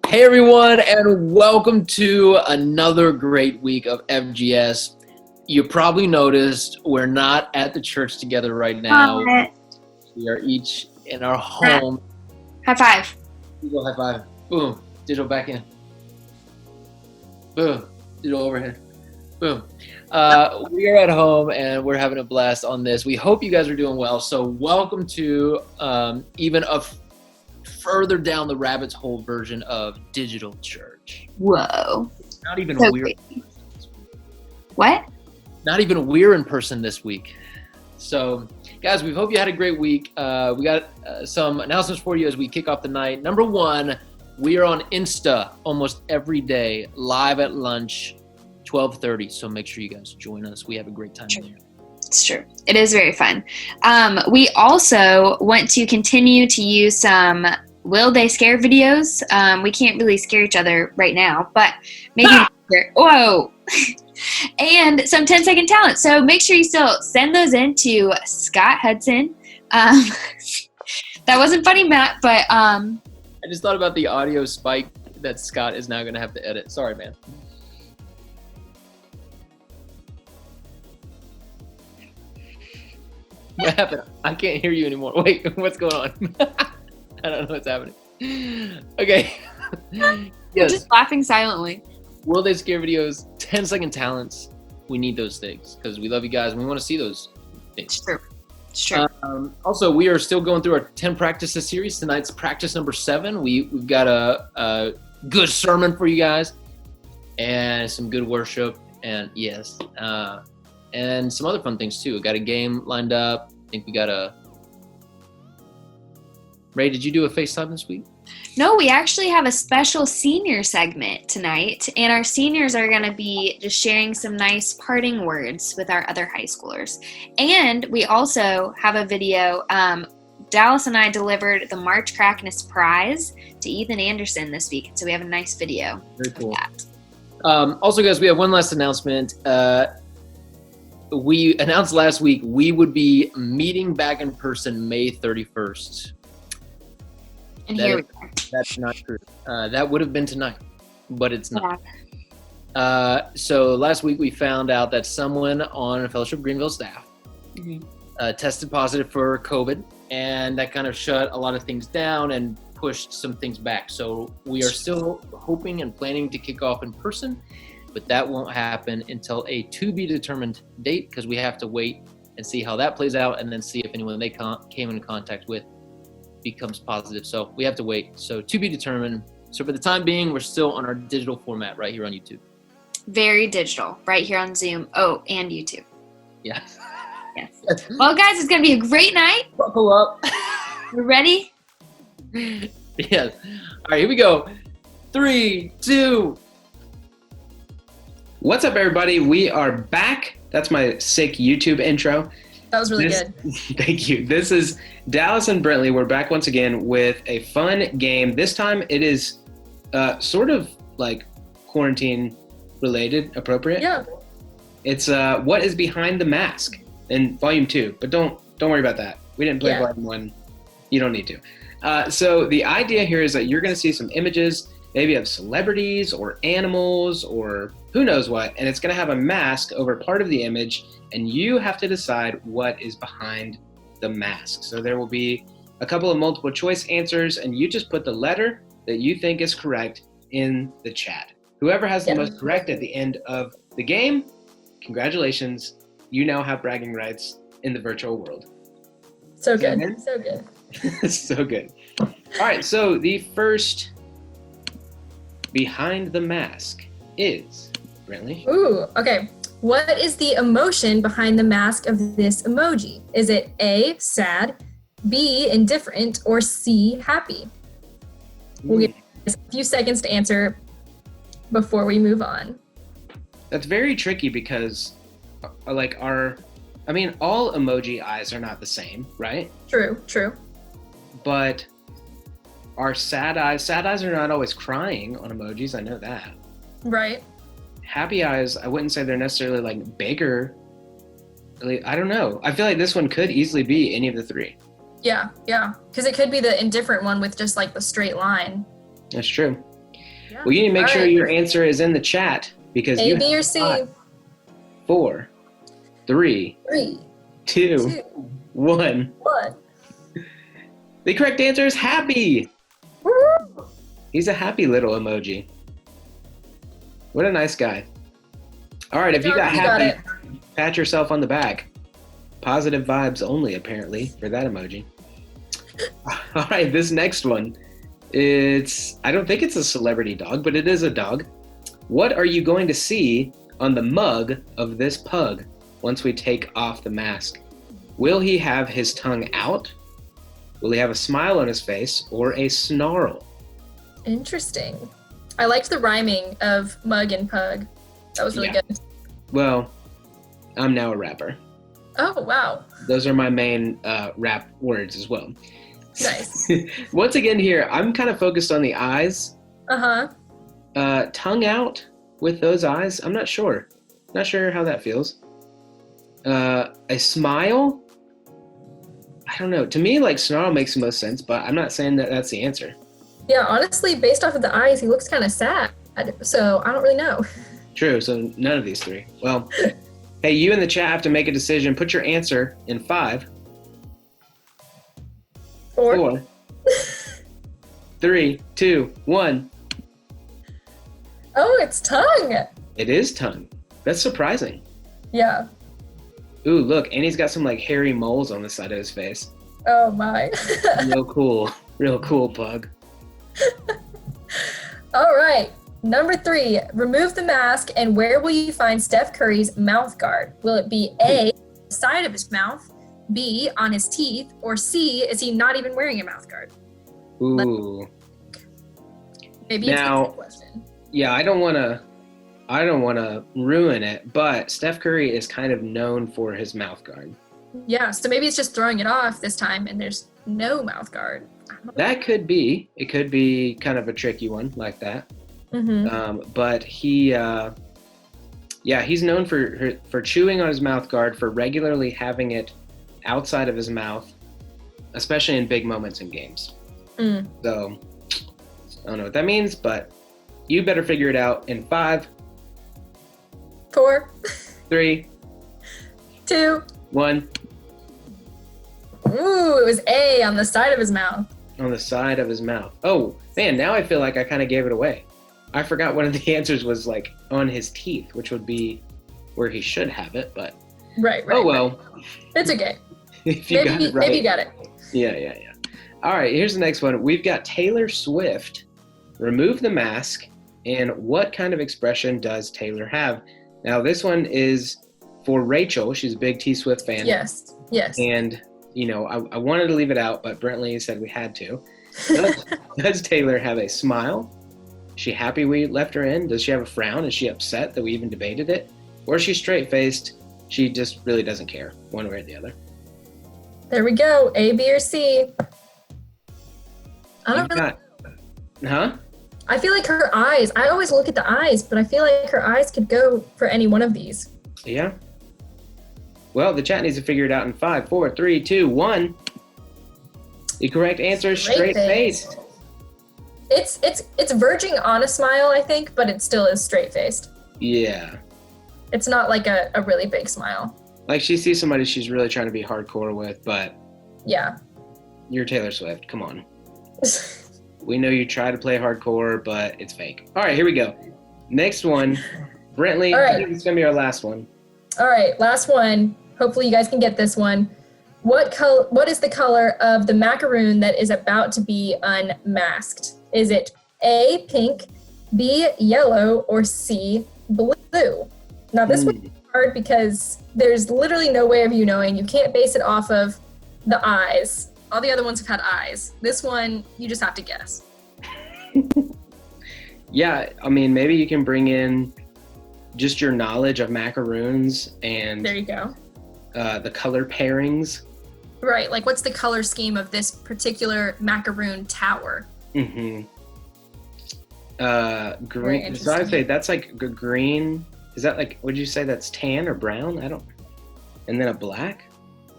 Hey everyone, and welcome to another great week of FGS. You probably noticed we're not at the church together right now. We are each in our home. High five. Digital high five. Boom. Digital back in. Boom. Digital overhead. Boom. We are at home and we're having a blast on this. We hope you guys are doing well. So welcome to even a further down the rabbit's hole version of digital church. Whoa. Not even So we're crazy. What? not even we're in person this week. So guys, we hope you had a great week. We got some announcements for you as we kick off the night. Number one, we are on Insta almost every day, live at lunch, 12:30. So make sure you guys join us. We have a great time Sure. there. It's true. It is very fun. We also want to continue to use some Will They Scare videos. We can't really scare each other right now, but maybe whoa. And some 10-second talent. So make sure you still send those in to Scott Hudson. That wasn't funny, Matt, but I just thought about the audio spike that Scott is now going to have to edit. Sorry, man. What happened? I can't hear you anymore. Wait, what's going on? I don't know what's happening. Okay. we're Yes. just laughing silently. Will They Scare videos, 10-second talents. We need those things because we love you guys and we want to see those It's things. true. It's true. Also, we are still going through our 10 practices series. Tonight's practice number 7. We've got a good sermon for you guys and some good worship and yes, and some other fun things too. We got a game lined up. I think we got a... Ray, did you do a FaceTime this week? No, we actually have a special senior segment tonight, and our seniors are going to be just sharing some nice parting words with our other high schoolers. And we also have a video. Dallas and I delivered the March Crackness Prize to Ethan Anderson this week, so we have a nice video. Very cool. of that. Also, guys, we have one last announcement. We announced last week we would be meeting back in person May 31st. And That here is- we are. That's not true. That would have been tonight, but it's not. Yeah. So last week we found out that someone on Fellowship Greenville staff tested positive for COVID, and that kind of shut a lot of things down and pushed some things back. So we are still hoping and planning to kick off in person, but that won't happen until a to-be-determined date because we have to wait and see how that plays out and then see if anyone they came in contact with becomes positive. So we have to wait. So to be determined. So for the time being, we're still on our digital format right here on YouTube. Very digital, right here on Zoom. Oh, and YouTube. Yeah. Yes. Well, guys, it's going to be a great night. Buckle up. You ready? Yes. All right, here we go. 3, 2. What's up, everybody? We are back. That's my sick YouTube intro. That was really good. Thank you. This is Dallas and Brentley. We're back once again with a fun game. This time it is sort of like quarantine related, appropriate. Yeah. It's what is behind the mask in volume 2, but don't worry about that. We didn't play Yeah. volume 1. You don't need to. So the idea here is that you're going to see some images, maybe of celebrities or animals or who knows what, and it's going to have a mask over part of the image, and you have to decide what is behind the mask. So there will be a couple of multiple choice answers, and you just put the letter that you think is correct in the chat. Whoever has the Yeah. most correct at the end of the game, congratulations, you now have bragging rights in the virtual world. So Is that good. good? So good. So good. All right, so the first behind the mask is Brentley. Ooh, okay. What is the emotion behind the mask of this emoji? Is it A, sad, B, indifferent, or C, happy? We'll give you guys a few seconds to answer before we move on. That's very tricky because all emoji eyes are not the same, right? True. But our sad eyes are not always crying on emojis, I know that. Right. Happy eyes, I wouldn't say they're necessarily like bigger. Really, I don't know. I feel like this one could easily be any of the three. Yeah. Because it could be the indifferent one with just like the straight line. That's true. Yeah. Well, you need to make All sure right. your answer is in the chat because A, you B, or have C? 5, 4, 3, 3, 2, 2, 1. 1. The correct answer is happy. Woo! He's a happy little emoji. What a nice guy. All right, if you got You got happy, it. pat yourself on the back. Positive vibes only, apparently, for that emoji. All right, this next one. I don't think it's a celebrity dog, but it is a dog. What are you going to see on the mug of this pug once we take off the mask? Will he have his tongue out? Will he have a smile on his face or a snarl? Interesting. I liked the rhyming of mug and pug. That was really Yeah. good. Well, I'm now a rapper. Oh, wow. Those are my main rap words as well. Nice. Once again here, I'm kind of focused on the eyes. Uh-huh. Tongue out with those eyes, I'm not sure. Not sure how that feels. A smile? I don't know. To me, like, snarl makes the most sense, but I'm not saying that that's the answer. Yeah, honestly, based off of the eyes, he looks kind of sad. So I don't really know. True, so none of these three. Well, hey, you in the chat have to make a decision. Put your answer in 5, 4, 3, 2, 1. Oh, it's tongue. It is tongue. That's surprising. Yeah. Ooh, look, and he's got some like hairy moles on the side of his face. Oh, my. Real cool. Real cool pug. All right. Number 3, remove the mask, and where will you find Steph Curry's mouth guard? Will it be A, the side of his mouth, B, on his teeth, or C, is he not even wearing a mouth guard? Ooh. Maybe Now- it's a question. Yeah, I don't want to ruin it, but Steph Curry is kind of known for his mouth guard. Yeah, so maybe it's just throwing it off this time, and there's no mouth guard. That could be. It could be kind of a tricky one like that. Mm-hmm. But he's known for chewing on his mouth guard, for regularly having it outside of his mouth, especially in big moments in games. Mm. So I don't know what that means, but you better figure it out in 5, 4, 3, 2. 1. Ooh, it was A, on the side of his mouth. On the side of his mouth. Oh man, now I feel like I kind of gave it away. I forgot one of the answers was like on his teeth, which would be where he should have it, but Right. oh well. Right. It's okay. If you got it right. Maybe you got it. Yeah. All right, here's the next one. We've got Taylor Swift. Remove the mask, and what kind of expression does Taylor have? Now, this one is for Rachel. She's a big T Swift fan. Yes. And, I wanted to leave it out, but Brentley said we had to. Does Taylor have a smile? Is she happy we left her in? Does she have a frown? Is she upset that we even debated it? Or is she straight-faced? She just really doesn't care, one way or the other. There we go. A, B, or C. I don't know. Huh? I feel like her eyes. I always look at the eyes, but I feel like her eyes could go for any one of these. Yeah. Well, the chat needs to figure it out in 5, 4, 3, 2, 1. The correct answer is straight-faced. It's verging on a smile, I think, but it still is straight-faced. Yeah. It's not like a really big smile. Like she sees somebody she's really trying to be hardcore with, but Yeah. you're Taylor Swift. Come on. We know you try to play hardcore, but it's fake. All right, here we go. Next one. Brentley, All right. I think it's going to be our last one. All right, last one. Hopefully you guys can get this one. What is the color of the macaroon that is about to be unmasked? Is it A, pink, B, yellow, or C, blue? Now this one is hard because there's literally no way of you knowing. You can't base it off of the eyes. All the other ones have had eyes. This one, you just have to guess. Yeah, I mean, maybe you can bring in just your knowledge of macaroons and There you go. the color pairings. Right, like what's the color scheme of this particular macaroon tower? Mm-hmm. Very Green. So I'd interesting. say that's like green. Is that like, would you say that's tan or brown? I don't. And then a black?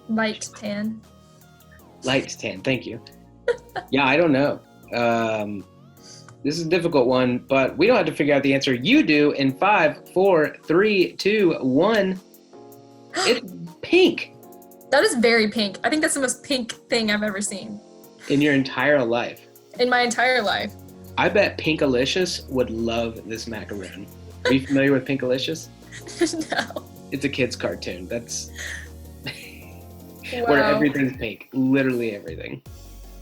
Light tan. Light tan, thank you. Yeah, I don't know. This is a difficult one, but we don't have to figure out the answer. You do in 5, 4, 3, 2, 1. It's pink. That is very pink. I think that's the most pink thing I've ever seen In your entire life. in my entire life. I bet Pinkalicious would love this macaroon. Are you familiar with Pinkalicious? No. It's a kid's cartoon. That's Wow. where everything's pink. Literally everything.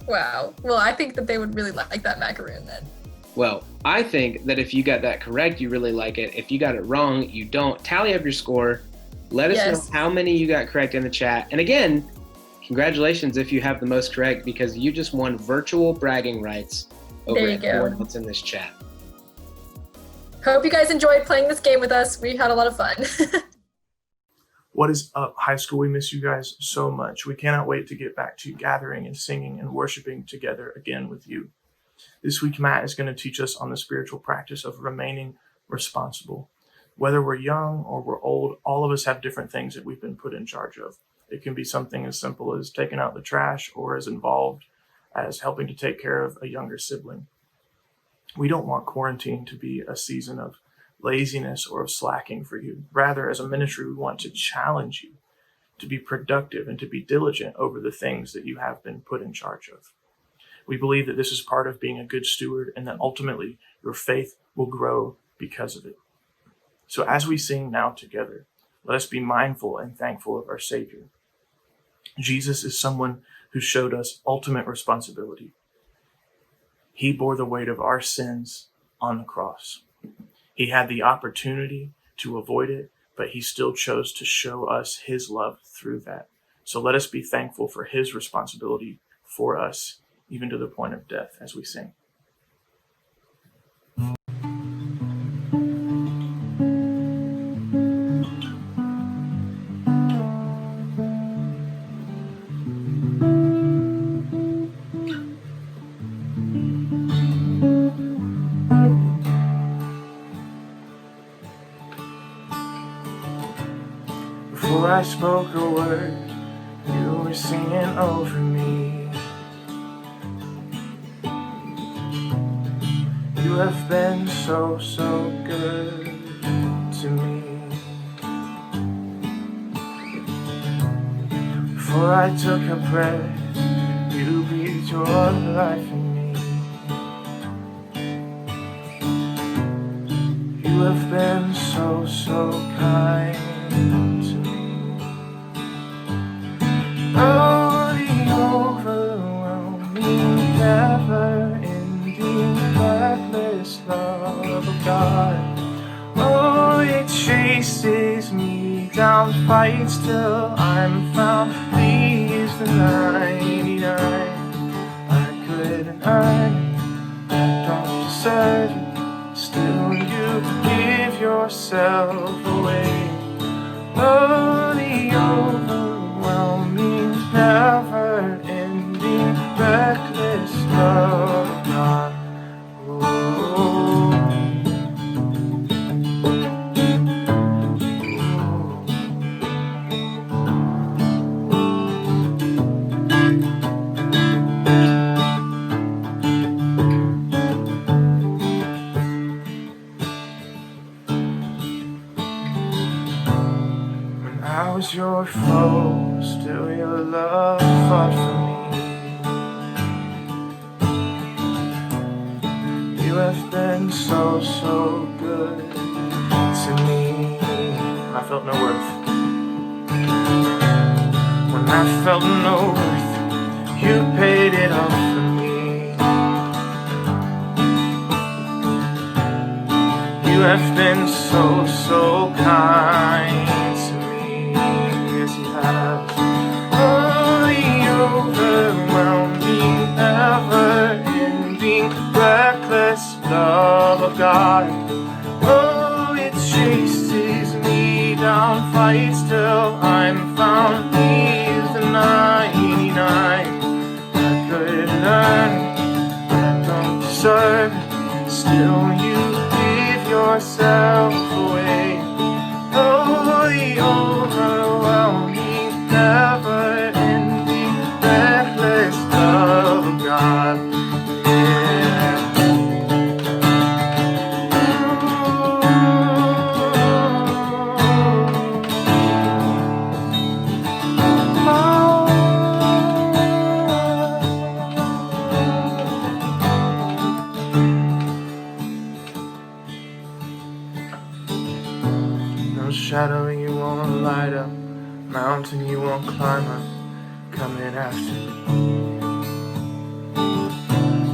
Wow. Well, I think that they would really like that macaroon then. Well, I think that if you got that correct, you really like it. If you got it wrong, you don't. Tally up your score. Let us know how many you got correct in the chat. And again, congratulations if you have the most correct, because you just won virtual bragging rights over everyone else in this chat. Hope you guys enjoyed playing this game with us. We had a lot of fun. What is up, high school? We miss you guys so much. We cannot wait to get back to gathering and singing and worshiping together again with you. This week, Matt is going to teach us on the spiritual practice of remaining responsible. Whether we're young or we're old, all of us have different things that we've been put in charge of. It can be something as simple as taking out the trash or as involved as helping to take care of a younger sibling. We don't want quarantine to be a season of laziness or of slacking for you. Rather, as a ministry, we want to challenge you to be productive and to be diligent over the things that you have been put in charge of. We believe that this is part of being a good steward and that ultimately your faith will grow because of it. So as we sing now together, let us be mindful and thankful of our Savior. Jesus is someone who showed us ultimate responsibility. He bore the weight of our sins on the cross. He had the opportunity to avoid it, but he still chose to show us his love through that. So let us be thankful for his responsibility for us, even to the point of death, as we sing. Before I spoke a word, you were singing over me. You have been so, so good to me. Before I took a breath, you breathed your life in me. You have been so, so kind to me. Oh, the overwhelming, never-ending, reckless love of God. Oh, it chases me down, fights till I'm found, leaves the 99. I couldn't earn it, I don't deserve it, still you give yourself away. Oh, the overwhelming, never-ending, reckless love of God. When I was your foe, still your love fought for me. You have been so, so good to me. When I felt no worth. When I felt no worth, you paid it all for me. You have been so, so kind to me. Yes, you have. Oh, the overwhelming, never-ending, reckless love of God. Oh, it chases me down, fights till I'm found, leaves the 99. I couldn't earn it, I don't deserve it, still you give yourself away. Oh, the overwhelming, never-ending, reckless love of God. Yeah. shadow you won't light up, mountain you won't climb up, coming after me.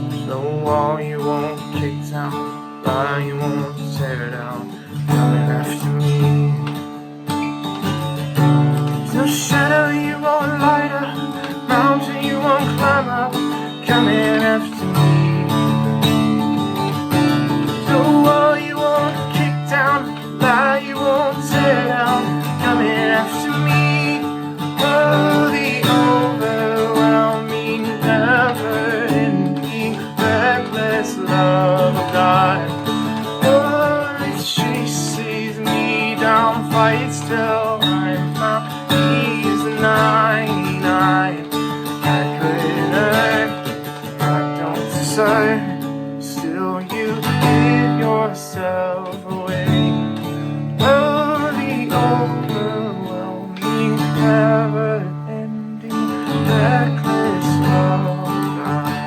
There's no wall you won't kick down, lie you won't tear down, coming after me. There's no shadow you won't light up, mountain you won't climb up, coming after me. There's no wall you won't kick down, lie you won't tear down, coming after me. Oh, the overwhelming, never-ending, reckless love of God. Oh, it chases me down, fights till I'm found. He's the 99 I couldn't earn, I don't deserve. Still, you give yourself away. Oh, the overwhelming, never-ending, reckless love of God.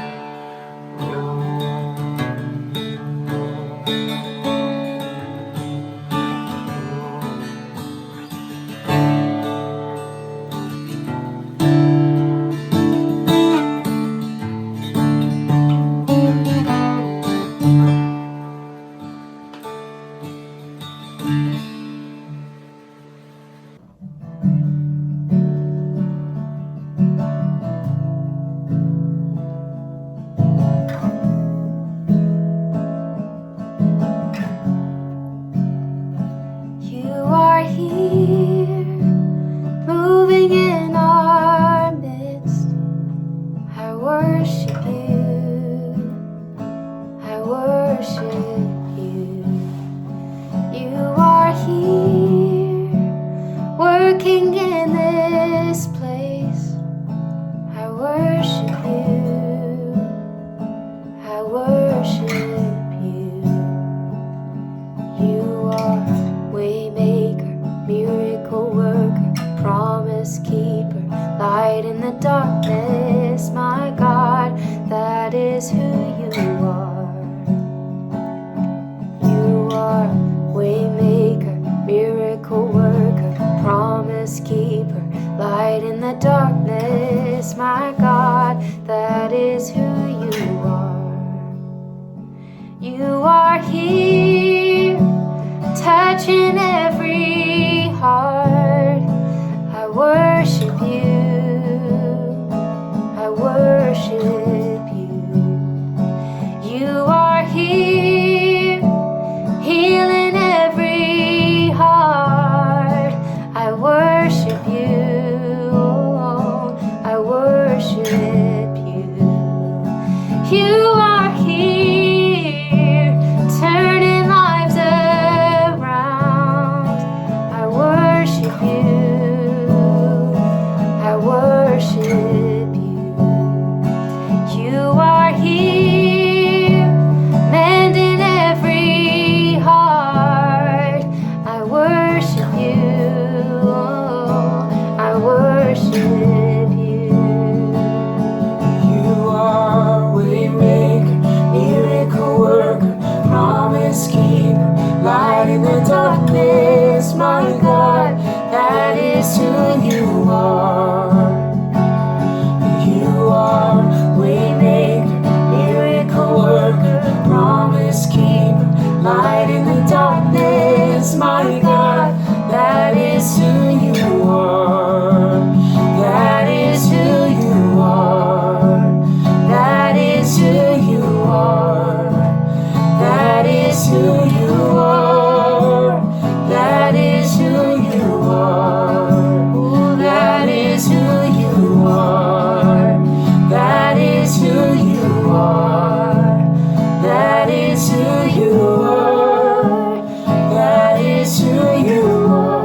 You are here, moving in our midst. I worship you, I worship you. You are here, working in this place. I worship you, I worship you. You are Waymaker, miracle worker, promise keeper, light in the darkness, my God, that is who you are. You are Waymaker, miracle worker, promise keeper, light in the darkness, my God, that is who you are. You are here, touching every heart. I worship you, I worship you. You are here, healing every heart. I worship you, oh, I worship you. You are here, turning lives around. I worship you, I worship you. You are here, mending every heart. I worship you, oh, I worship you. You are Waymaker, miracle worker, promise keeper, light in the darkness, my God, that is who you are. You are Waymaker, miracle worker, promise keeper, light in the darkness, my God, that is who you are. That is who you are. That is who you are. That is who you are. That is who you are. Ooh, that is who you are. That is who you are. That is who you are. That is who you are.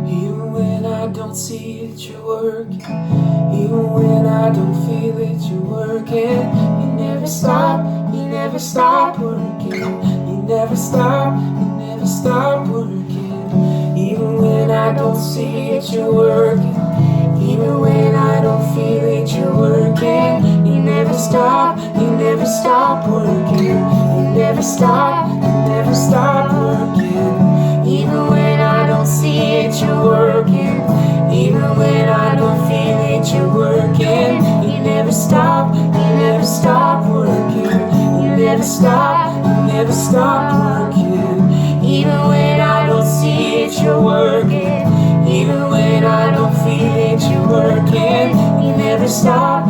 Even when I don't see that you're working, even when I don't feel that you're working, you never stop working. You never stop working. Even when I don't see that you're working, even when I don't feel that you're working, you never stop, you never stop working. You never stop, you never stop working. Even when I don't see it, you're working. Even when I don't feel it, you're working. You never stop, you never stop working. You never stop, you never stop working. Even when I don't see it, you're working. Even when I don't feel it, you're working. You never stop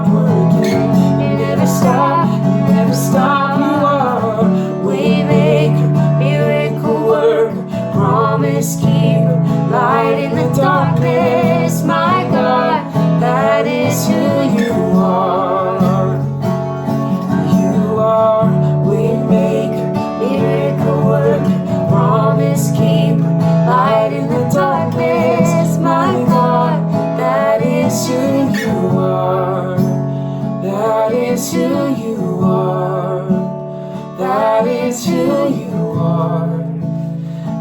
working. You never stop, you never stop. You are waymaker, miracle worker, promise keeper, light in the darkness. My God, that is who you are. You are waymaker, miracle worker, promise keeper, light in the darkness. My God, that is who you are. That is who you are. That is who you are.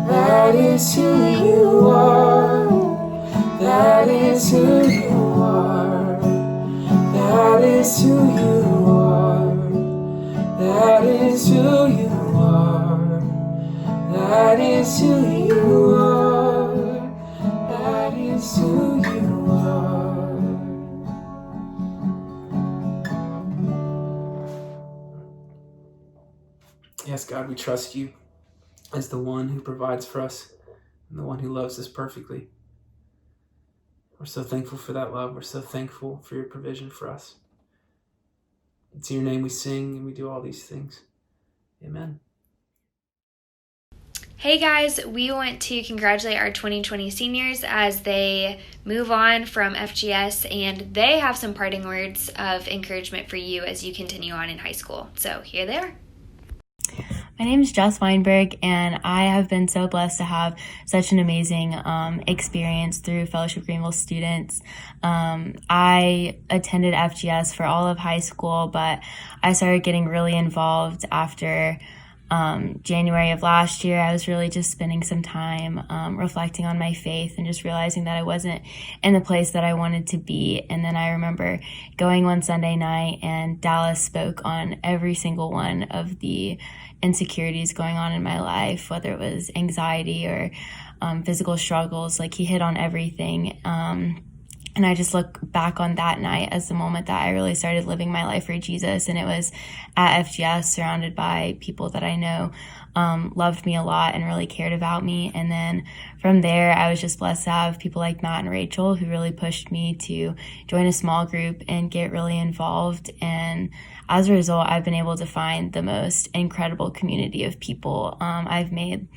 That is who you are. That is who you are. That is who you are. That is who you are. That is who you are. That is who you are. Yes, God, we trust you as the one who provides for us and the one who loves us perfectly. We're so thankful for that love. We're so thankful for your provision for us. It's in your name we sing and we do all these things. Amen. Hey guys, we want to congratulate our 2020 seniors as they move on from FGS, and they have some parting words of encouragement for you as you continue on in high school. So here they are. My name is Jess Weinberg, and I have been so blessed to have such an amazing experience through Fellowship Greenville students. I attended FGS for all of high school, but I started getting really involved after January of last year. I was really just spending some time reflecting on my faith and just realizing that I wasn't in the place that I wanted to be. And then I remember going one Sunday night, and Dallas spoke on every single one of the insecurities going on in my life, whether it was anxiety or physical struggles. Like, he hit on everything. And I just look back on that night as the moment that I really started living my life for Jesus. And it was at FGS, surrounded by people that I know loved me a lot and really cared about me. And then from there, I was just blessed to have people like Matt and Rachel who really pushed me to join a small group and get really involved. And as a result, I've been able to find the most incredible community of people. I've made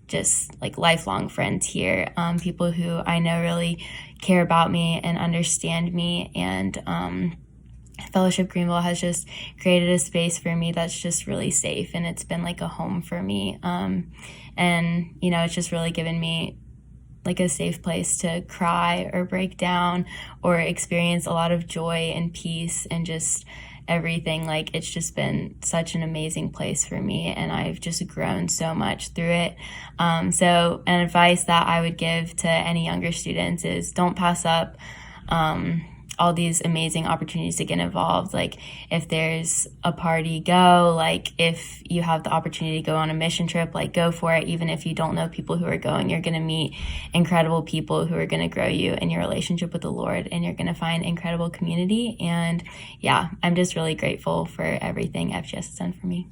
just like lifelong friends here, people who I know really care about me and understand me. And Fellowship Greenville has just created a space for me that's just really safe, and it's been like a home for me. And, you know, it's just really given me like a safe place to cry or break down or experience a lot of joy and peace and just everything. Like, it's just been such an amazing place for me, and I've just grown so much through it. So an advice that I would give to any younger students is don't pass up all these amazing opportunities to get involved. Like, if there's a party, go. Like, if you have the opportunity to go on a mission trip, like, go for it. Even if you don't know people who are going, you're going to meet incredible people who are going to grow you in your relationship with the Lord, and you're going to find incredible community. And yeah, I'm just really grateful for everything FGS has done for me.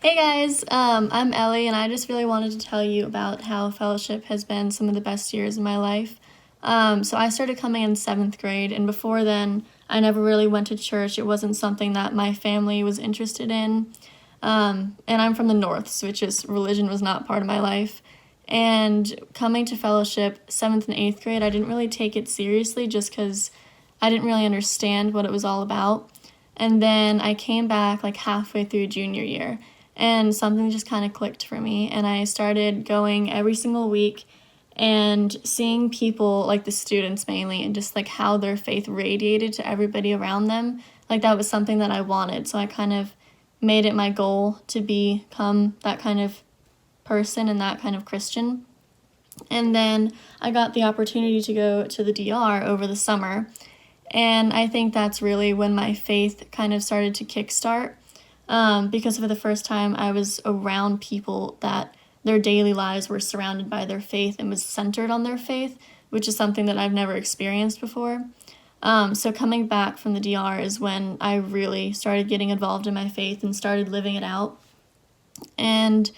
Hey guys, I'm Ellie, and I just really wanted to tell you about how Fellowship has been some of the best years of my life. So I started coming in 7th grade, and before then, I never really went to church. It wasn't something that my family was interested in. And I'm from the North, so it just, religion was not part of my life. And coming to Fellowship 7th and 8th grade, I didn't really take it seriously just because I didn't really understand what it was all about. And then I came back like halfway through junior year, and something just kind of clicked for me, and I started going every single week and seeing people, like the students mainly, and just like how their faith radiated to everybody around them. Like, that was something that I wanted, so I kind of made it my goal to become that kind of person and that kind of Christian. And then I got the opportunity to go to the DR over the summer, And I think that's really when my faith kind of started to kickstart, because for the first time I was around people that their daily lives were surrounded by their faith and was centered on their faith, which is something that I've never experienced before. So coming back from the DR is when I really started getting involved in my faith and started living it out. And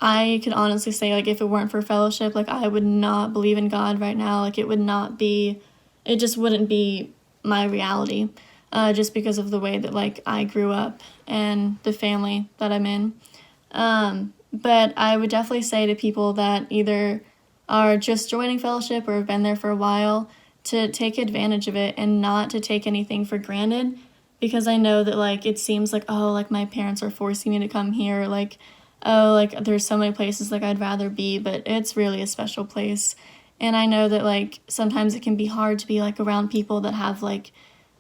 I could honestly say, like, if it weren't for fellowship, like, I would not believe in God right now. Like, it just wouldn't be my reality, just because of the way that, like, I grew up and the family that I'm in. But I would definitely say to people that either are just joining fellowship or have been there for a while to take advantage of it and not to take anything for granted, because I know that, like, it seems like, oh, like, my parents are forcing me to come here, like, oh, like, there's so many places, like, I'd rather be, but it's really a special place. And I know that, like, sometimes it can be hard to be, like, around people that have, like,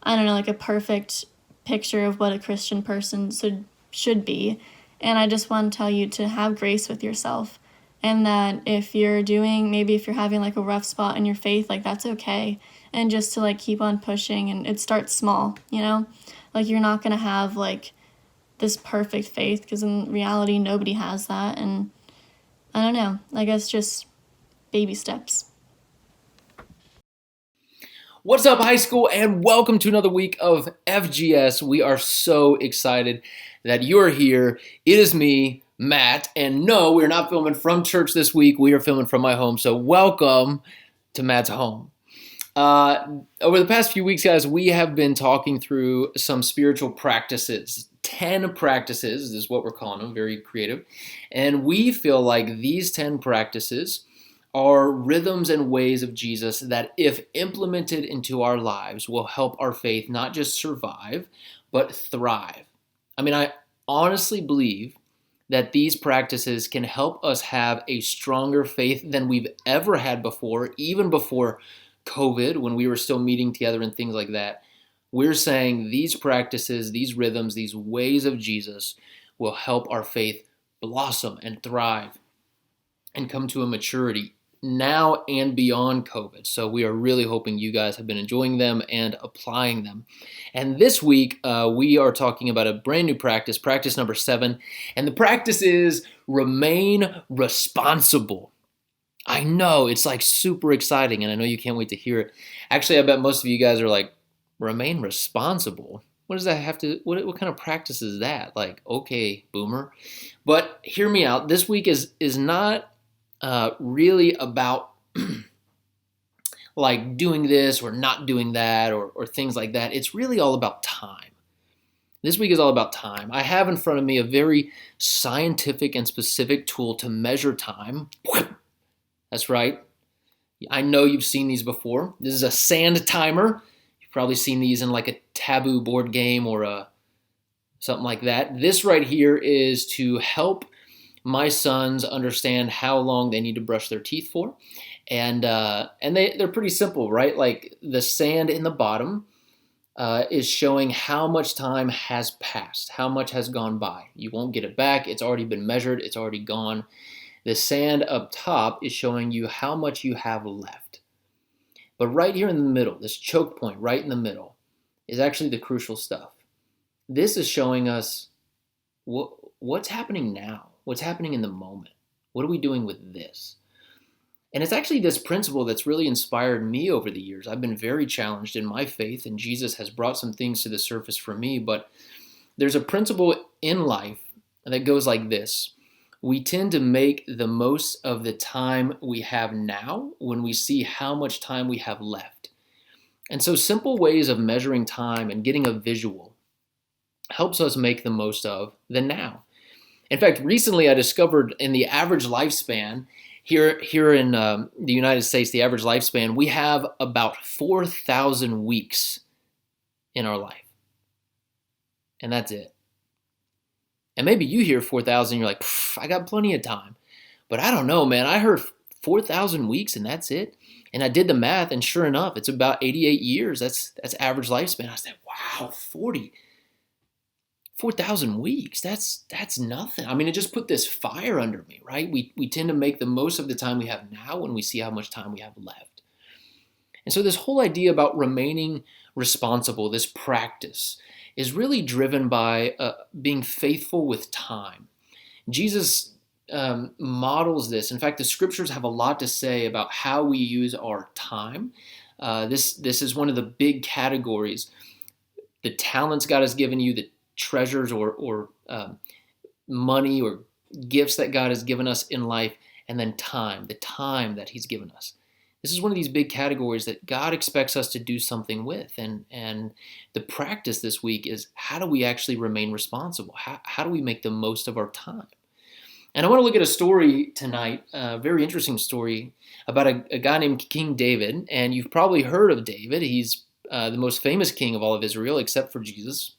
I don't know, like, a perfect picture of what a Christian person should be. And I just want to tell you to have grace with yourself, and that if you're having, like, a rough spot in your faith, like, that's okay. And just to, like, keep on pushing, and it starts small, you know? Like, you're not going to have, like, this perfect faith, because in reality nobody has that. And I don't know, I guess just baby steps. What's up, high school, and welcome to another week of FGS. We are so excited that you're here. It is me, Matt, and no, we're not filming from church this week. We are filming from my home, so welcome to Matt's home. Over the past few weeks, guys, we have been talking through some spiritual practices. 10 practices is what we're calling them, very creative. And we feel like these 10 practices are rhythms and ways of Jesus that, if implemented into our lives, will help our faith not just survive, but thrive. I mean, I honestly believe that these practices can help us have a stronger faith than we've ever had before, even before COVID, when we were still meeting together and things like that. We're saying these practices, these rhythms, these ways of Jesus will help our faith blossom and thrive and come to a maturity now and beyond COVID. So we are really hoping you guys have been enjoying them and applying them. And this week, we are talking about a brand new practice, practice number 7. And the practice is remain responsible. I know, it's like super exciting, and I know you can't wait to hear it. Actually, I bet most of you guys are like, remain responsible? What does that have to, what kind of practice is that? Like, okay, boomer. But hear me out. This week is not really about like doing this or not doing that or things like that. It's really all about time. This week is all about time. I have in front of me a very scientific and specific tool to measure time. That's right. I know you've seen these before. This is a sand timer. You've probably seen these in like a Taboo board game or something like that. This right here is to help my sons understand how long they need to brush their teeth for. And they're pretty simple, right? Like the sand in the bottom is showing how much time has passed, how much has gone by. You won't get it back. It's already been measured. It's already gone. The sand up top is showing you how much you have left. But right here in the middle, this choke point right in the middle, is actually the crucial stuff. This is showing us what's happening now, what's happening in the moment. What are we doing with this? And it's actually this principle that's really inspired me over the years. I've been very challenged in my faith, and Jesus has brought some things to the surface for me. But there's a principle in life that goes like this. We tend to make the most of the time we have now when we see how much time we have left. And so simple ways of measuring time and getting a visual helps us make the most of the now. In fact, recently I discovered in the average lifespan, here in the United States, the average lifespan, we have about 4,000 weeks in our life. And that's it. And maybe you hear 4,000, you're like, I got plenty of time. But I don't know, man. I heard 4,000 weeks and that's it. And I did the math, and sure enough, it's about 88 years. That's average lifespan. I said, wow, 4,000 weeks. That's nothing. I mean, it just put this fire under me, right? We tend to make the most of the time we have now when we see how much time we have left. And so this whole idea about remaining responsible, this practice, is really driven by being faithful with time. Jesus models this. In fact, the scriptures have a lot to say about how we use our time. This is one of the big categories. The talents God has given you, the treasures or money or gifts that God has given us in life, and then time, the time that He's given us. This is one of these big categories that God expects us to do something with. And the practice this week is, how do we actually remain responsible? How do we make the most of our time? And I want to look at a story tonight, a very interesting story about a guy named King David. And you've probably heard of David. He's the most famous king of all of Israel, except for Jesus.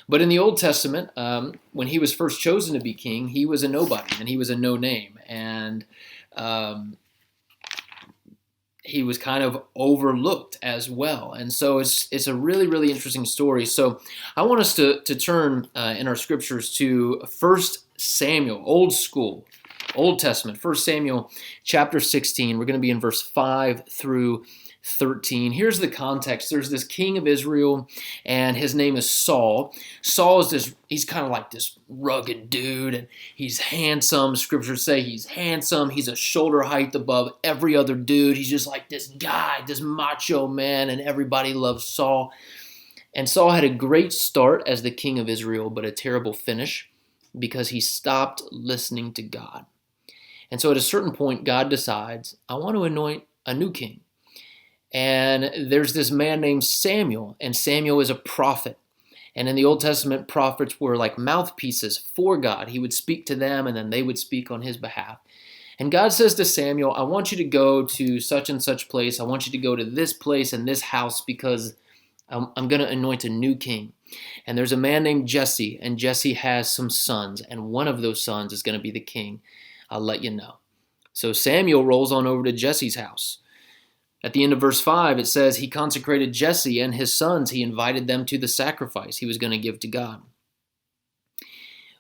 But in the Old Testament, when he was first chosen to be king, he was a nobody and he was a no name. And he was kind of overlooked as well. And so it's a really, really interesting story. So I want us to turn in our scriptures to 1 Samuel, old school, Old Testament, 1 Samuel chapter 16. We're going to be in verse 5 through 13. Here's the context. There's this king of Israel, and his name is Saul. Saul is he's kind of like this rugged dude, and he's handsome. Scriptures say he's handsome. He's a shoulder height above every other dude. He's just like this guy, this macho man, and everybody loves Saul. And Saul had a great start as the king of Israel, but a terrible finish because he stopped listening to God. And so at a certain point, God decides, I want to anoint a new king. And there's this man named Samuel, and Samuel is a prophet. And in the Old Testament, prophets were like mouthpieces for God. He would speak to them, and then they would speak on his behalf. And God says to Samuel, I want you to go to such and such place. I want you to go to this place and this house because I'm going to anoint a new king. And there's a man named Jesse, and Jesse has some sons, and one of those sons is going to be the king. I'll let you know. So Samuel rolls on over to Jesse's house. At the end of verse 5, it says he consecrated Jesse and his sons. He invited them to the sacrifice he was going to give to God.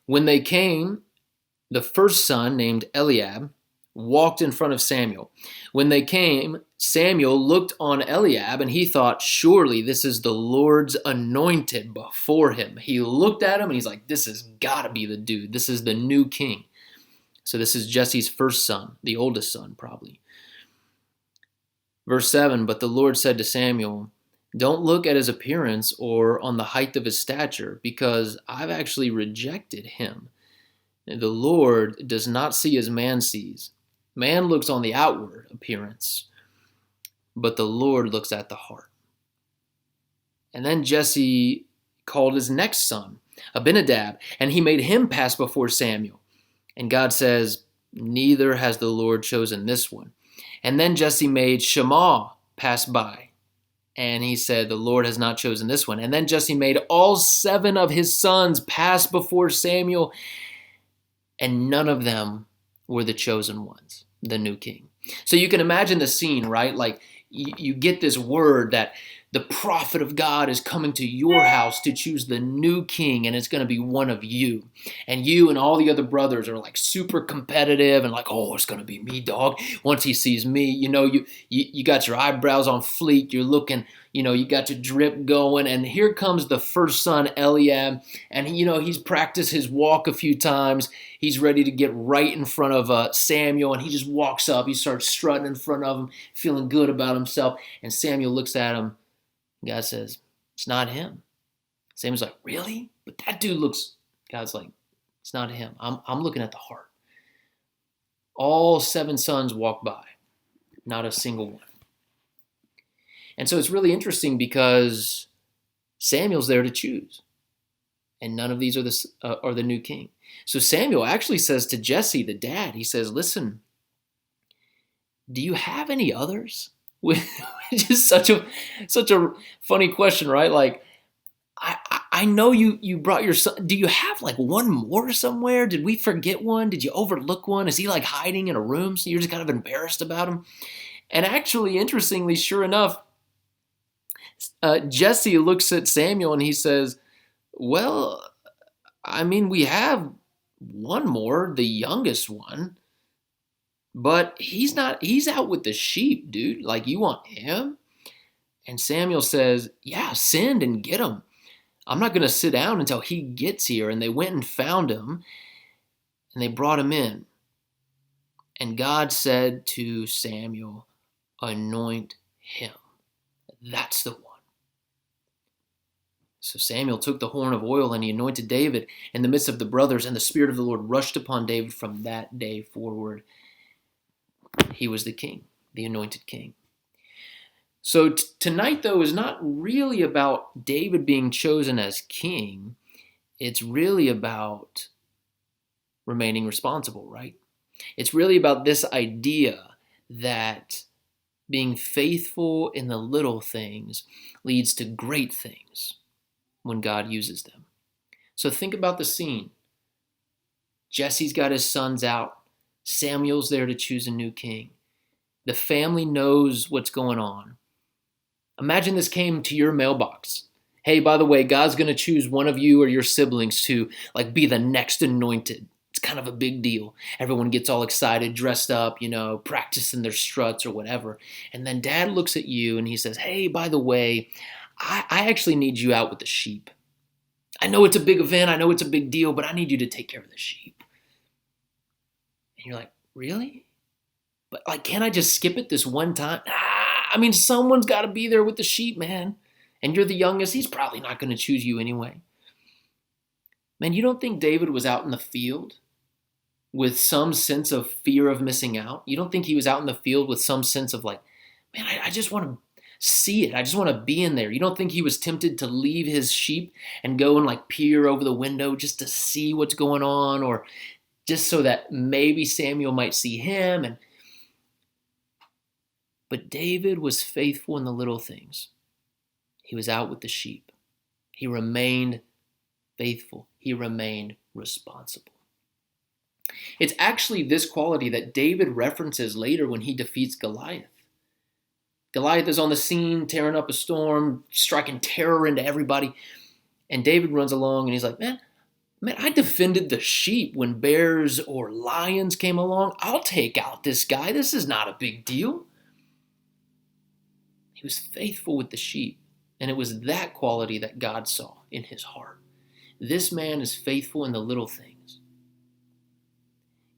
When they came, the first son, named Eliab, walked in front of Samuel. When they came, Samuel looked on Eliab, and he thought, surely this is the Lord's anointed before him. He looked at him, and he's like, this has got to be the dude. This is the new king. So this is Jesse's first son, the oldest son probably. Verse 7, but the Lord said to Samuel, don't look at his appearance or on the height of his stature, because I've actually rejected him. The Lord does not see as man sees. Man looks on the outward appearance, but the Lord looks at the heart. And then Jesse called his next son, Abinadab, and he made him pass before Samuel. And God says, neither has the Lord chosen this one. And then Jesse made Shammah pass by. And he said, the Lord has not chosen this one. And then Jesse made all 7 of his sons pass before Samuel. And none of them were the chosen ones, the new king. So you can imagine the scene, right? Like you get this word that the prophet of God is coming to your house to choose the new king, and it's going to be one of you. And you and all the other brothers are like super competitive and like, oh, it's going to be me, dog. Once he sees me, you got your eyebrows on fleek. You're looking, you got your drip going. And here comes the first son, Eliab. And, he's practiced his walk a few times. He's ready to get right in front of Samuel. And he just walks up. He starts strutting in front of him, feeling good about himself. And Samuel looks at him. God says, it's not him. Samuel's like, really? But that dude looks, God's like, it's not him. I'm looking at the heart. All 7 sons walk by, not a single one. And so it's really interesting because Samuel's there to choose. And none of these are the new king. So Samuel actually says to Jesse, the dad, he says, listen, do you have any others? Which is such a funny question, right? Like, I know you brought your son. Do you have like one more somewhere? Did we forget one? Did you overlook one? Is he like hiding in a room so you're just kind of embarrassed about him? And actually, interestingly, sure enough, Jesse looks at Samuel and he says, well, I mean, we have one more, the youngest one. But he's not, he's out with the sheep, dude. Like, you want him? And Samuel says, yeah, send and get him. I'm not going to sit down until he gets here. And they went and found him, and they brought him in. And God said to Samuel, anoint him. That's the one. So Samuel took the horn of oil and he anointed David in the midst of the brothers, and the Spirit of the Lord rushed upon David from that day forward. He was the king, the anointed king. So tonight, though, is not really about David being chosen as king. It's really about remaining responsible, right? It's really about this idea that being faithful in the little things leads to great things when God uses them. So think about the scene. Jesse's got his sons out. Samuel's there to choose a new king. The family knows what's going on. Imagine this came to your mailbox. Hey, by the way, God's going to choose one of you or your siblings to be the next anointed. It's kind of a big deal. Everyone gets all excited, dressed up, practicing their struts or whatever. And then dad looks at you and he says, hey, by the way, I actually need you out with the sheep. I know it's a big event. I know it's a big deal, but I need you to take care of the sheep. And you're like, really? But can't I just skip it this one time? Someone's got to be there with the sheep, man. And you're the youngest. He's probably not going to choose you anyway. Man, you don't think David was out in the field with some sense of fear of missing out? You don't think he was out in the field with some sense of I just want to see it. I just want to be in there. You don't think he was tempted to leave his sheep and go and peer over the window just to see what's going on, or just so that maybe Samuel might see him? But David was faithful in the little things. He was out with the sheep. He remained faithful. He remained responsible. It's actually this quality that David references later when he defeats Goliath. Goliath is on the scene, tearing up a storm, striking terror into everybody. And David runs along and he's like, man, I defended the sheep when bears or lions came along. I'll take out this guy. This is not a big deal. He was faithful with the sheep. And it was that quality that God saw in his heart. This man is faithful in the little things.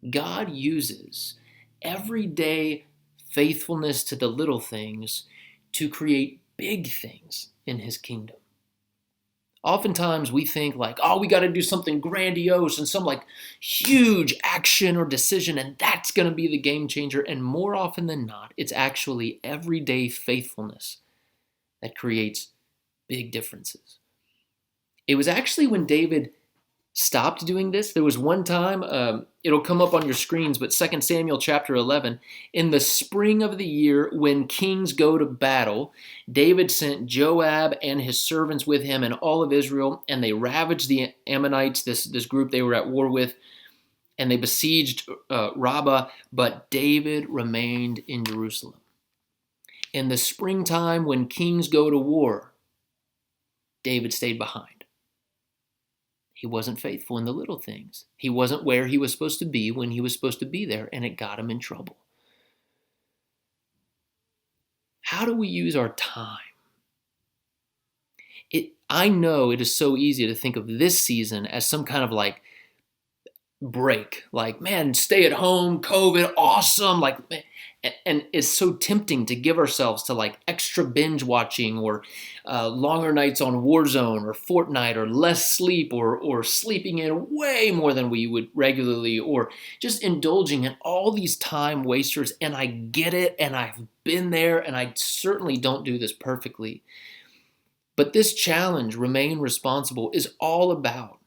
God uses everyday faithfulness to the little things to create big things in his kingdom. Oftentimes we think we got to do something grandiose and some huge action or decision, and that's going to be the game changer. And more often than not, it's actually everyday faithfulness that creates big differences. It was actually when David stopped doing this. There was one time, it'll come up on your screens, but 2 Samuel chapter 11, in the spring of the year when kings go to battle, David sent Joab and his servants with him and all of Israel, and they ravaged the Ammonites, this group they were at war with, and they besieged Rabbah, but David remained in Jerusalem. In the springtime when kings go to war, David stayed behind. He wasn't faithful in the little things. He wasn't where he was supposed to be when he was supposed to be there, and it got him in trouble. How do we use our time? I know it is so easy to think of this season as some kind of break. Man, stay at home, COVID, awesome. And it's so tempting to give ourselves to extra binge watching or longer nights on Warzone or Fortnite or less sleep or sleeping in way more than we would regularly, or just indulging in all these time wasters. And I get it, and I've been there, and I certainly don't do this perfectly. But this challenge, remain responsible, is all about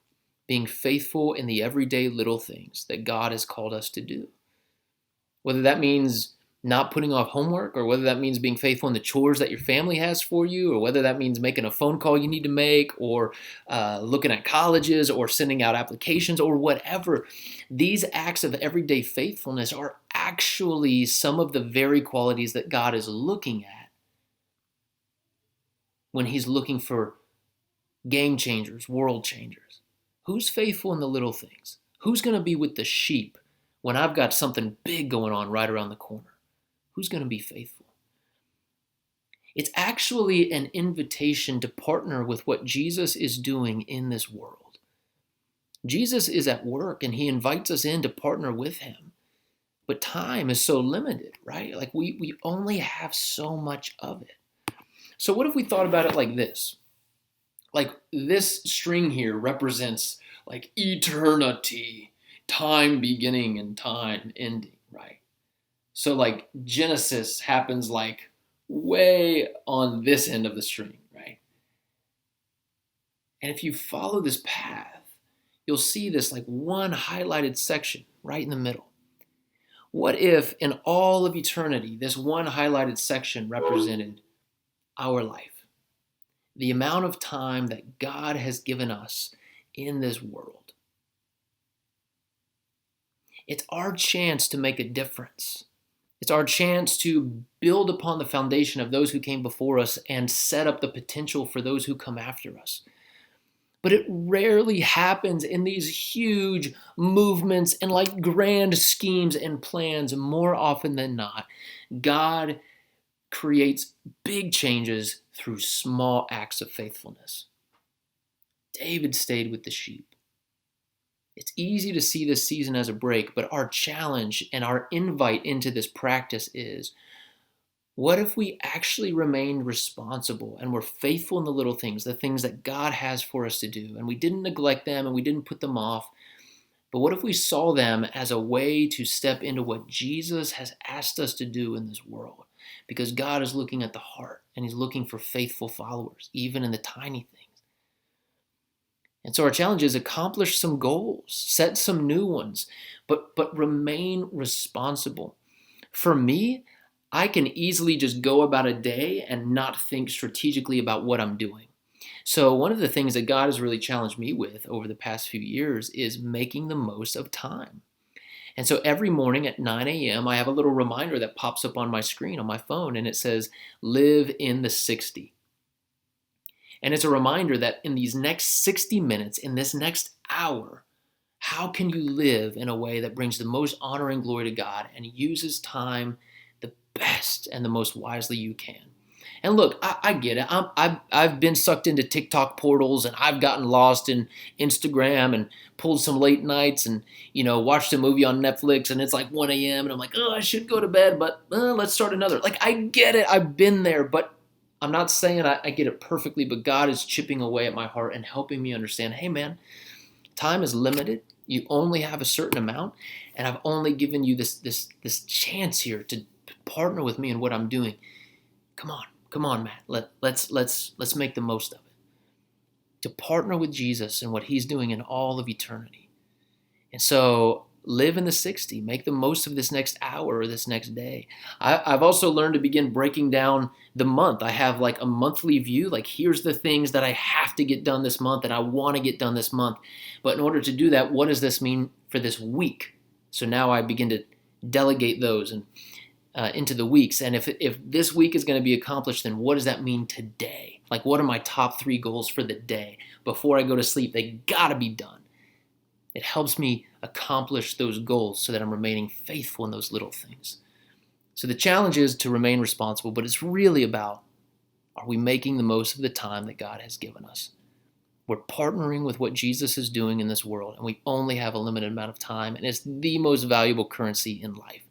being faithful in the everyday little things that God has called us to do. Whether that means not putting off homework, or whether that means being faithful in the chores that your family has for you, or whether that means making a phone call you need to make, or looking at colleges, or sending out applications, or whatever. These acts of everyday faithfulness are actually some of the very qualities that God is looking at when he's looking for game changers, world changers. Who's faithful in the little things? Who's going to be with the sheep when I've got something big going on right around the corner? Who's going to be faithful? It's actually an invitation to partner with what Jesus is doing in this world. Jesus is at work and he invites us in to partner with him. But time is so limited, right? Like we only have so much of it. So what if we thought about it like this? Like this string here represents like eternity, time beginning and time ending, right? So like Genesis happens like way on this end of the string, right? And if you follow this path, you'll see this like one highlighted section right in the middle. What if in all of eternity, this one highlighted section represented our life? The amount of time that God has given us in this world. It's our chance to make a difference. It's our chance to build upon the foundation of those who came before us and set up the potential for those who come after us. But it rarely happens in these huge movements and like grand schemes and plans. More often than not, God creates big changes through small acts of faithfulness. David stayed with the sheep. It's easy to see this season as a break, but our challenge and our invite into this practice is, what if we actually remained responsible and were faithful in the little things, the things that God has for us to do, and we didn't neglect them and we didn't put them off, but what if we saw them as a way to step into what Jesus has asked us to do in this world? Because God is looking at the heart and he's looking for faithful followers, even in the tiny things. And so our challenge is accomplish some goals, set some new ones, but remain responsible. For me, I can easily just go about a day and not think strategically about what I'm doing. So one of the things that God has really challenged me with over the past few years is making the most of time. And so every morning at 9 a.m., I have a little reminder that pops up on my screen on my phone, and it says, live in the 60. And it's a reminder that in these next 60 minutes, in this next hour, how can you live in a way that brings the most honor and glory to God and uses time the best and the most wisely you can? And look, I get it. I've been sucked into TikTok portals, and I've gotten lost in Instagram and pulled some late nights and, watched a movie on Netflix, and it's like 1 a.m. and I'm like, oh, I should go to bed, but let's start another. Like, I get it. I've been there, but I'm not saying I get it perfectly, but God is chipping away at my heart and helping me understand, hey man, time is limited. You only have a certain amount, and I've only given you this chance here to partner with me in what I'm doing. Come on, Matt. Let's make the most of it. To partner with Jesus and what he's doing in all of eternity. And so live in the 60. Make the most of this next hour or this next day. I've also learned to begin breaking down the month. I have like a monthly view. Like, here's the things that I have to get done this month and I want to get done this month. But in order to do that, what does this mean for this week? So now I begin to delegate those and into the weeks. And if this week is going to be accomplished, then what does that mean today? Like, what are my top 3 goals for the day? Before I go to sleep, they got to be done. It helps me accomplish those goals so that I'm remaining faithful in those little things. So the challenge is to remain responsible, but it's really about, are we making the most of the time that God has given us? We're partnering with what Jesus is doing in this world, and we only have a limited amount of time, and it's the most valuable currency in life.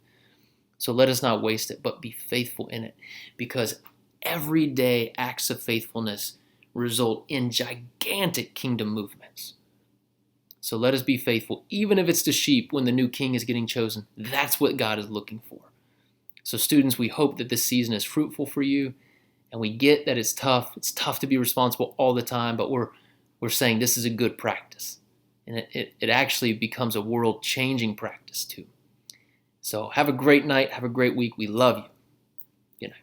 So let us not waste it, but be faithful in it, because everyday acts of faithfulness result in gigantic kingdom movements. So let us be faithful, even if it's to sheep when the new king is getting chosen. That's what God is looking for. So students, we hope that this season is fruitful for you, and we get that it's tough. It's tough to be responsible all the time, but we're saying this is a good practice, and it actually becomes a world-changing practice too. So have a great night. Have a great week. We love you. Good night.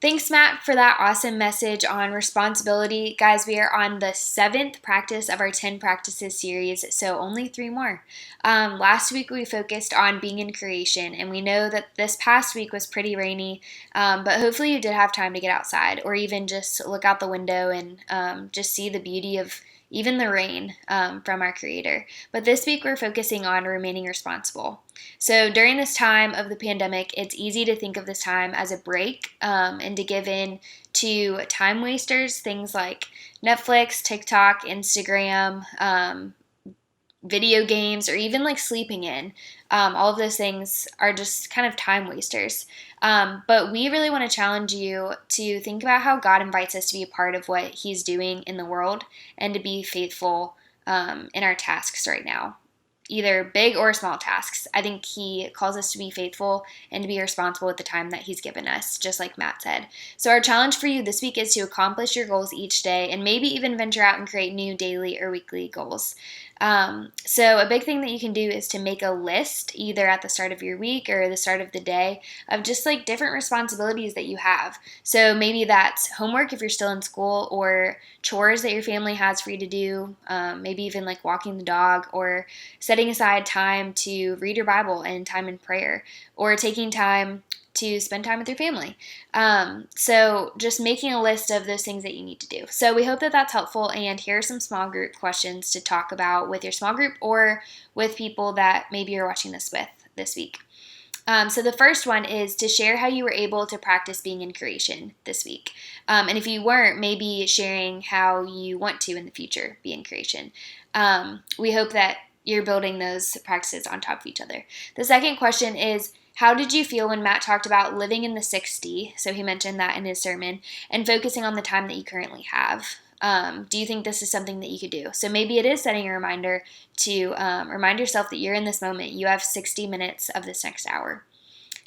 Thanks, Matt, for that awesome message on responsibility. Guys, we are on the 7th practice of our 10 practices series, so only 3 more. Last week we focused on being in creation, and we know that this past week was pretty rainy, but hopefully you did have time to get outside or even just look out the window and just see the beauty of even the rain from our Creator. But this week we're focusing on remaining responsible. So during this time of the pandemic, it's easy to think of this time as a break and to give in to time wasters, things like Netflix, TikTok, Instagram, video games, or even like sleeping in. All of those things are just kind of time wasters. But we really want to challenge you to think about how God invites us to be a part of what He's doing in the world and to be faithful in our tasks right now, either big or small tasks. I think He calls us to be faithful and to be responsible with the time that He's given us, just like Matt said. So our challenge for you this week is to accomplish your goals each day and maybe even venture out and create new daily or weekly goals. So a big thing that you can do is to make a list either at the start of your week or the start of the day of just like different responsibilities that you have. So maybe that's homework if you're still in school, or chores that your family has for you to do, maybe even like walking the dog, or setting aside time to read your Bible and time in prayer, or taking time to spend time with your family. So just making a list of those things that you need to do. So we hope that that's helpful, and here are some small group questions to talk about with your small group or with people that maybe you're watching this with this week. So the first one is to share how you were able to practice being in creation this week. And if you weren't, maybe sharing how you want to in the future be in creation. We hope that you're building those practices on top of each other. The second question is, how did you feel when Matt talked about living in the 60? So he mentioned that in his sermon, and focusing on the time that you currently have. Do you think this is something that you could do? So maybe it is setting a reminder to remind yourself that you're in this moment. You have 60 minutes of this next hour.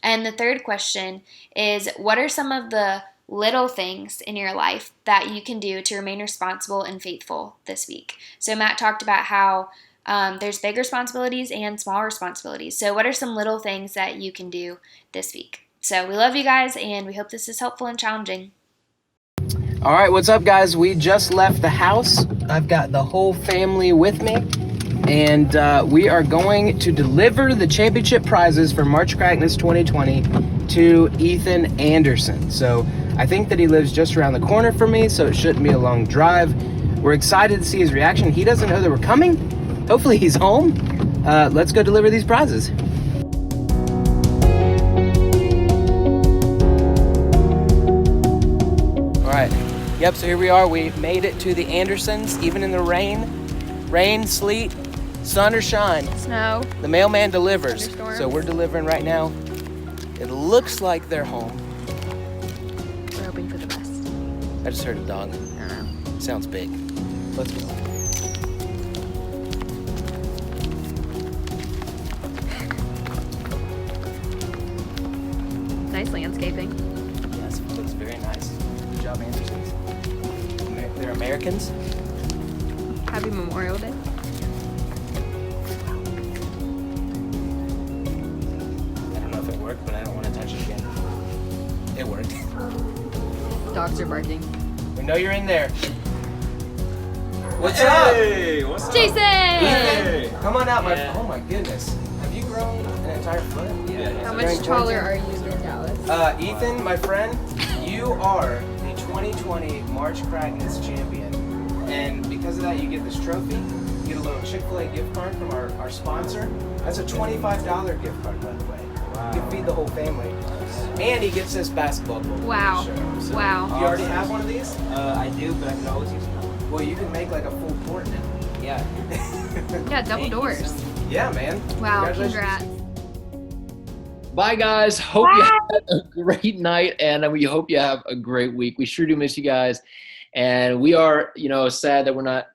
And the third question is, what are some of the little things in your life that you can do to remain responsible and faithful this week? So Matt talked about how there's big responsibilities and small responsibilities. So what are some little things that you can do this week? So we love you guys, and we hope this is helpful and challenging. All right, what's up, guys? We just left the house. I've got the whole family with me, and we are going to deliver the championship prizes for March Crackness 2020 to Ethan Anderson. So I think that he lives just around the corner from me, so it shouldn't be a long drive. We're excited to see his reaction. He doesn't know that we're coming. Hopefully he's home. Let's go deliver these prizes. All right. Yep, so here we are. We made it to the Andersons, even in the rain, sleet, sun, or shine. Snow. The mailman delivers. Thunderstorms. So we're delivering right now. It looks like they're home. We're hoping for the best. I just heard a dog. I don't know. Sounds big. Let's go. Nice landscaping. Yes, it looks very nice. Good job, Andersons. They're Americans. Happy Memorial Day. I don't know if it worked, but I don't want to touch it again. It worked. Dogs are barking. We know you're in there. What's up? Hey, what's up? Jason! Ethan, come on out, my. Yeah. Oh my goodness. Have you grown an entire foot? How much taller are you than Dallas? Ethan, my friend, you are the 2020 March Crackness champion. And because of that, you get this trophy. You get a little Chick-fil-A gift card from our sponsor. That's a $25 gift card, by the way. Wow. You can feed the whole family. And he gets this basketball goal. Wow. So, Wow. you already have one of these? I do, but I can always use another. Well, you can make like a full court now. Yeah. Yeah, double Thank you doors. so much. Yeah, man. Wow, Congratulations. congrats. Bye, guys. Hope you had a great night, and we hope you have a great week. We sure do miss you guys, and we are, sad that we're not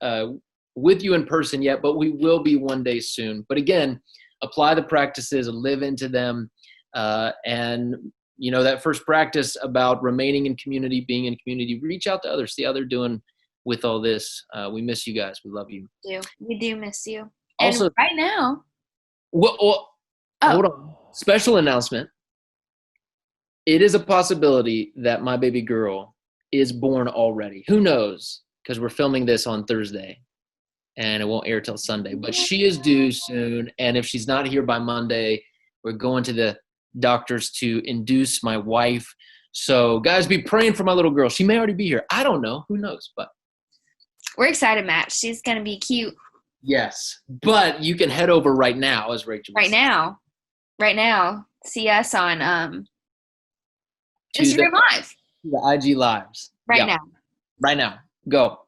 with you in person yet, but we will be one day soon. But again, apply the practices, live into them, and that first practice about remaining in community, being in community. Reach out to others, see how they're doing with all this. We miss you guys. We love you. We do miss you. Also, and right now, hold on. Special announcement. it is a possibility that my baby girl is born already. Who knows? Because we're filming this on Thursday and it won't air till Sunday. But she is due soon. And if she's not here by Monday, we're going to the doctors to induce my wife. So guys, be praying for my little girl. She may already be here. I don't know. Who knows? But We're excited, Matt. She's going to be cute. yes. But you can head over right now, as Rachel was Right now. Right now. See us on To the- Instagram Live. the IG Lives. Right Yeah. now. Right now. Go.